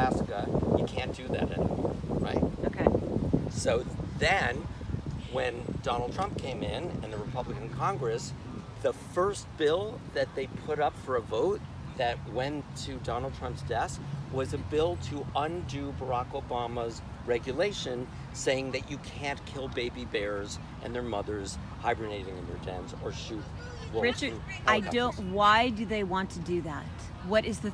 Alaska, you can't do that anymore, right? Okay. So then, when Donald Trump came in and the Republican Congress, the first bill that they put up for a vote that went to Donald Trump's desk was a bill to undo Barack Obama's regulation saying that you can't kill baby bears and their mothers hibernating in their dens or shoot wolves. Richard, from I helicopters. don't. Why do they want to do that? What is the?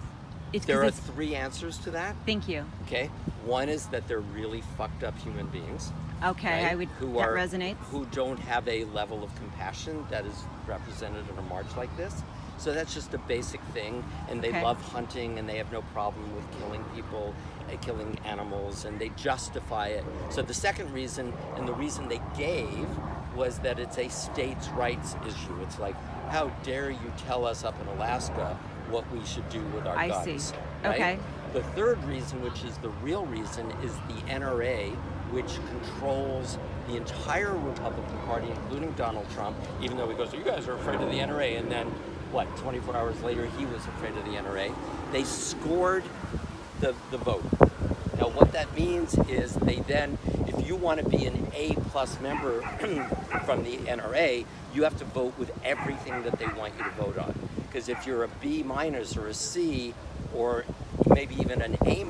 It's There are it's, three answers to that. Thank you. Okay, one is that they're really fucked up human beings. Okay, Right? I would. Who That are, resonates. Who don't have a level of compassion that is represented in a march like this. So that's just a basic thing, and they Okay. love hunting, and they have no problem with killing people, killing animals, and they justify it. So the second reason, and the reason they gave, was that it's a states' rights issue. It's like, how dare you tell us up in Alaska what we should do with our I guns? see. Right? Okay. The third reason, which is the real reason, is the NRA, which controls the entire Republican Party, including Donald Trump, even though he goes, you guys are afraid of the NRA, and then, 24 hours later, he was afraid of the NRA. They scored the vote. Now, what that means is they then, if you want to be an A+ member from the NRA, you have to vote with everything that they want you to vote on. Because if you're a B- or a C, or maybe even an A-,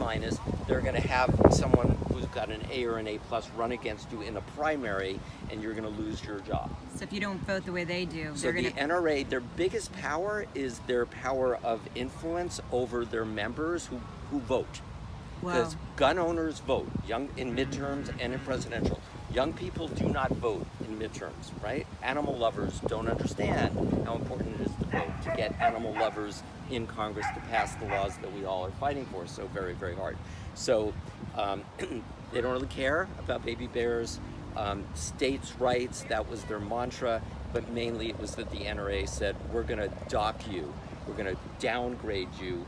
they're going to have someone who's got an A or an A+ run against you in a primary, and you're going to lose your job. So if you don't vote the way they do, So they're the gonna. NRA, their biggest power is their power of influence over their members who vote. Wow. Because gun owners vote, young in midterms and in presidential. Young people do not vote in midterms, right? Animal lovers don't understand how important it is to vote, to get animal lovers in Congress to pass the laws that we all are fighting for so very, very hard. So they don't really care about baby bears. States' rights, that was their mantra, but mainly it was that the NRA said, we're going to dock you, we're going to downgrade you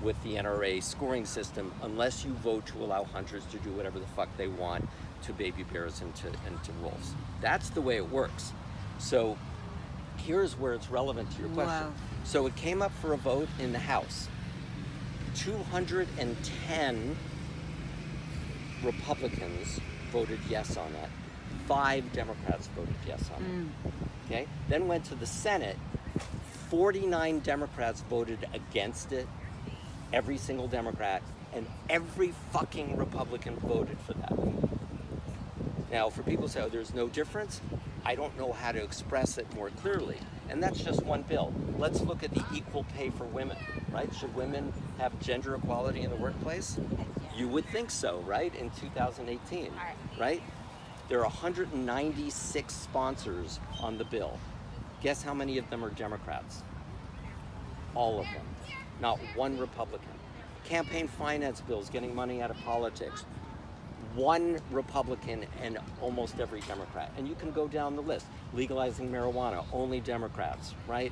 with the NRA scoring system unless you vote to allow hunters to do whatever the fuck they want to baby bears and to wolves. That's the way it works. So here's where it's relevant to your question. Wow. So it came up for a vote in the House. 210 Republicans voted yes on that. 5 Democrats voted yes on it. Okay? Then went to the Senate. 49 Democrats voted against it. Every single Democrat, and every fucking Republican voted for that. Now, for people who say, oh, there's no difference, I don't know how to express it more clearly. And that's just one bill. Let's look at the equal pay for women, right? Should women have gender equality in the workplace? You would think so, right? In 2018, right? There are 196 sponsors on the bill. Guess how many of them are Democrats? All of them. Not one Republican. Campaign finance bills, getting money out of politics. One Republican and almost every Democrat. And you can go down the list. Legalizing marijuana, only Democrats, right?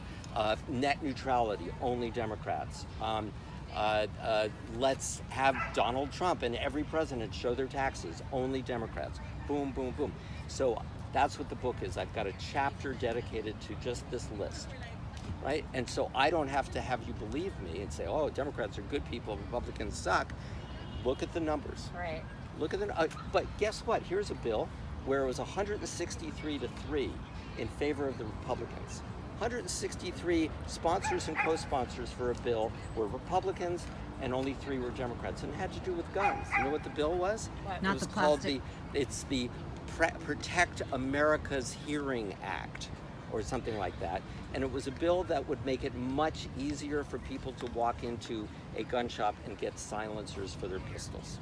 Net neutrality, only Democrats. Let's have Donald Trump and every president show their taxes, only Democrats. Boom, boom, boom. So that's what the book is. I've got a chapter dedicated to just this list. Right? And so I don't have to have you believe me and say, oh, Democrats are good people, Republicans suck. Look at the numbers. Right. Look at the, but guess what? Here's a bill where it was 163-3 in favor of the Republicans. 163 sponsors and co-sponsors for a bill were Republicans and only 3 were Democrats. And it had to do with guns. You know what the bill was? What? Not It was the called plastic. it's the Protect America's Hearing Act, or something like that. And it was a bill that would make it much easier for people to walk into a gun shop and get silencers for their pistols.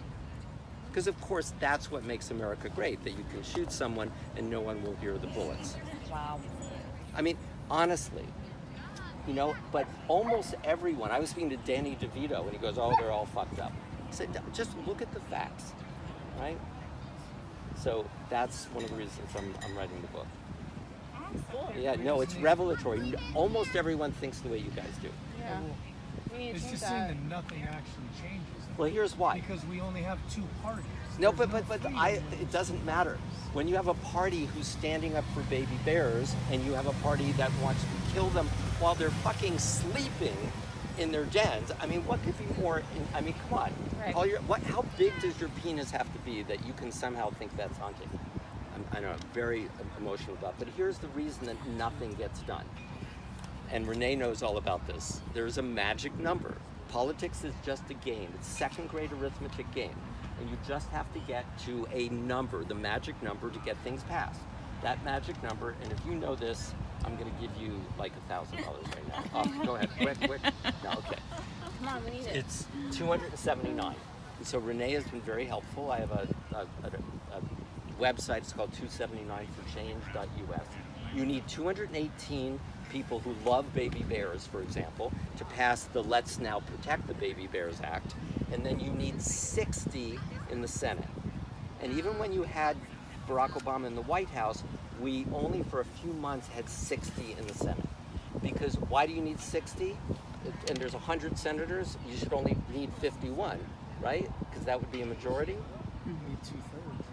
Because of course that's what makes America great, that you can shoot someone and no one will hear the bullets. Wow. I mean, honestly, you know, but almost everyone, I was speaking to Danny DeVito and he goes, oh, they're all fucked up. I said, just look at the facts, right? So that's one of the reasons I'm writing the book. Yeah, no, it's revelatory. Almost everyone thinks the way you guys do. Yeah. We need to It's change just that. saying that nothing actually changes. Well, here's why. Because we only have 2 parties. No, There's but freedom. it doesn't matter. When you have a party who's standing up for baby bears and you have a party that wants to kill them while they're fucking sleeping, in their dens. I mean, what could be more? I mean, come on. Right. How big does your penis have to be that you can somehow think that's hunting? I know, very emotional about. But here's the reason that nothing gets done. And Renee knows all about this. There's a magic number. Politics is just a game. It's second grade arithmetic game. And you just have to get to a number, the magic number, to get things passed. That magic number, and if you know this, I'm going to give you like $1,000 right now. Go ahead, quick. No, okay. Come on, we need it. It's 279. And so Renee has been very helpful. I have a website. It's called 279forchange.us. You need 218 people who love baby bears, for example, to pass the Let's Now Protect the Baby Bears Act. And then you need 60 in the Senate. And even when you had Barack Obama in the White House, we only for a few months had 60 in the Senate. Because why do you need 60? And there's 100 senators, you should only need 51, right? Because that would be a majority. You need 2/3.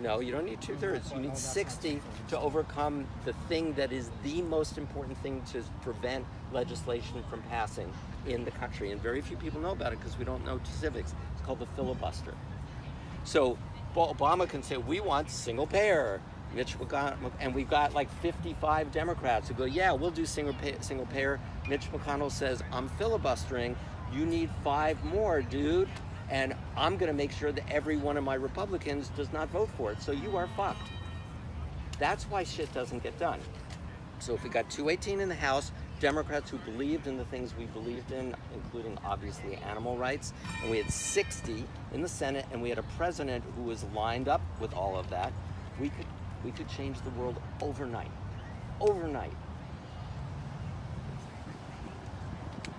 No, you don't need 2/3. You need 60 to overcome the thing that is the most important thing to prevent legislation from passing in the country. And very few people know about it because we don't know civics. It's called the filibuster. So Obama can say, we want single payer. Mitch McConnell, and we've got like 55 Democrats who go, yeah, we'll do single payer. Mitch McConnell says, I'm filibustering. You need 5 more, dude. And I'm going to make sure that every one of my Republicans does not vote for it. So you are fucked. That's why shit doesn't get done. So if we got 218 in the House, Democrats who believed in the things we believed in, including obviously animal rights, and we had 60 in the Senate, and we had a president who was lined up with all of that, we could change the world overnight. Overnight.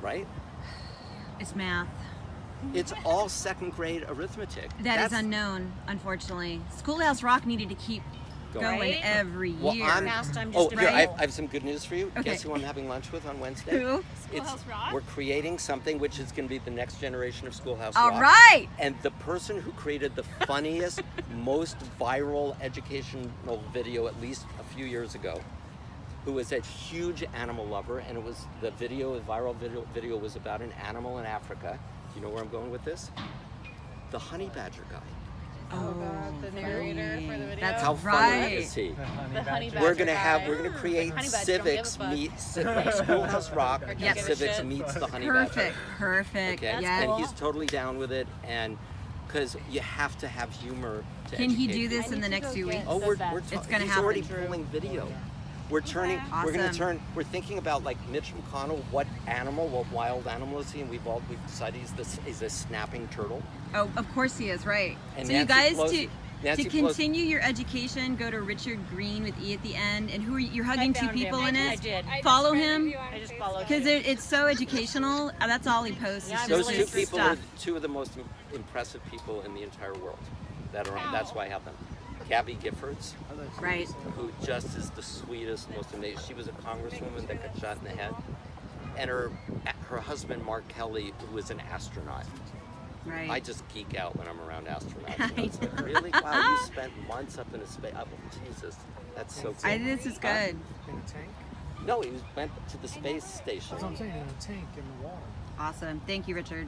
Right? It's math. It's all second grade arithmetic. That's unknown, unfortunately. Schoolhouse Rock needed to keep going Right? every year. Well, Past I'm Oh, just here, Right? I have some good news for you. Okay. Guess who I'm having lunch with on Wednesday? Who? Schoolhouse Rock? We're creating something which is going to be the next generation of Schoolhouse All Rock. right. And the person who created the funniest, most viral educational video, at least a few years ago, who was a huge animal lover, and it was the viral video was about an animal in Africa. Do you know where I'm going with this? The honey badger guy. Oh, God, the narrator for the video. That's How funny right. is he? The honey badger We're gonna guy. we're gonna create Honey badger, civics don't give a meet Schoolhouse Rock Or and don't give a civics shit. meets the honey Perfect. badger. Perfect. Okay, Yes. and he's totally down with it, and because you have to have humor to Can he educate do this I in need the to next go 2 get weeks? Oh, the we're best. It's gonna he's already happen. pulling video. We're turning. We're going to Awesome. turn. We're thinking about like Mitch McConnell. What wild animal is he? And we've decided he's a snapping turtle. Oh, of course he is, right. And So you Nancy guys, Pelosi- Nancy to Pelosi- continue your education, go to Richard Greene with E at the end. And who are you're hugging two found him. people in it? I did. Follow him. I just followed Because you. it's so educational. That's all he posts. Yeah, It's I'm just Those really two his people stuff. are two of the most impressive people in the entire world. That's why I have them. Gabby Giffords, Right. who just is the sweetest, most amazing. She was a congresswoman that got shot in the head, and her husband Mark Kelly, who was an astronaut. Right. I just geek out when I'm around astronauts. I It's like, really? Wow, you spent months up in a space. Oh, Jesus, that's so cool. This is good. In a tank? No, he went to the space station. That's what I'm saying, in a tank in the water. Awesome. Thank you, Richard.